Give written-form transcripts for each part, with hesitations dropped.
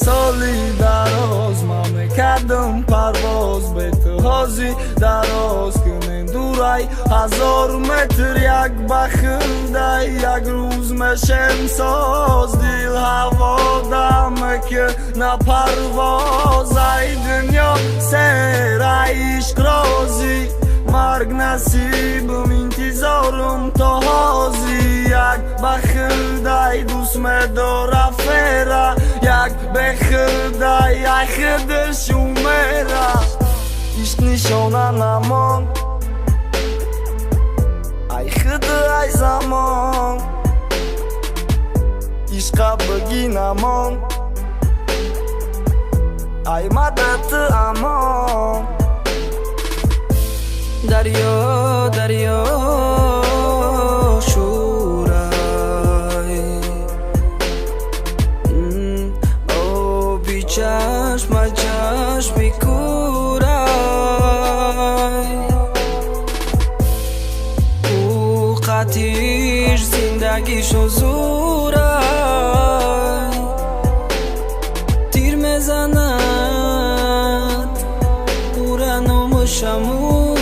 سالی دراز من کردم پرواز به تهازی دراز کنیم دورای 1000 متر یک بخنده یک روز مشم ساز دیل هوا دمه که نه پرواز ای دنیا سر عشق رازی مرگ نصیبم انتظارم تا حاضی یک بخنده دوست مداره فره یک بخنده یک خدش اومره عشق نشانه نمان ای خده ای زمان عشق بگی نمان ای مدد امان دریا دریا شورای آبی چشم چشمی کورای او قطیش زندگیشو زورای تیر مزند اورانو مشمور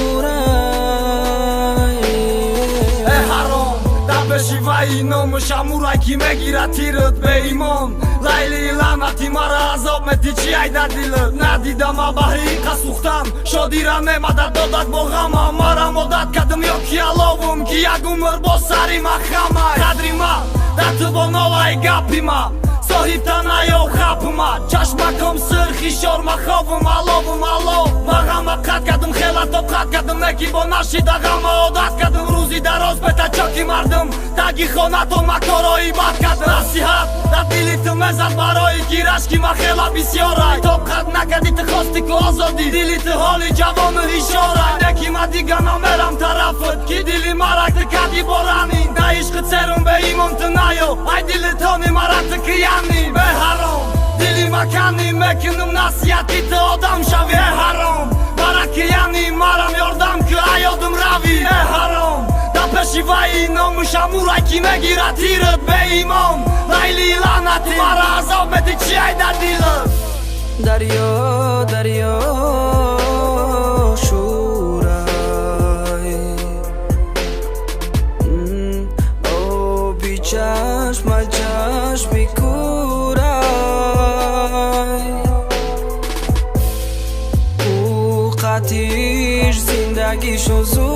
شیوایی نامشمورای کی میگیره تیرت به ایمان لیلی لعنتی مرا عذاب میتی چی ای در دلت ندیدم بحری قسوختم شادی را نمدد دادد با غم مرا مدد کردم یا کی علاوم کی یک عمر با سری ما خمه قدری ما در تو با نالای گپی ما صاحب تنه یا خب ما چشمکم سرخی شار ما خوابم علاوم علاو ما غم قد کردم خیلی تا قد کردم نکی با نشیده غم عادت کردم روزی دراز به تچاکی مردم تگی خانه تو مکارایی بد کردم نصیحت در دلی تو مزد برای گیرش که ما خیلی بسیاره تا قد نکردی تو خواستی که آزادی دلی تو حالی جوان اشاره نکی ما دیگه نمیرم طرفت که دلی مرک تو کردی بارانی نه عشق سرم به ایمان تو نیو ای دل تانی مرک تو کیانی به حرام دلی مکنی مکنم نصیحتی تو آدم شوی حرام برکی یعنی مرم یاردم که ایادم روی حرام در پشیوهی نامشمورای کی میگیره تیرت به ایمان لیلی لعنتی مرا عذاب میتی چی ای در دلت دریا دریا شورای آبی چشم چشمی کورای او قطیش زندگیشو زور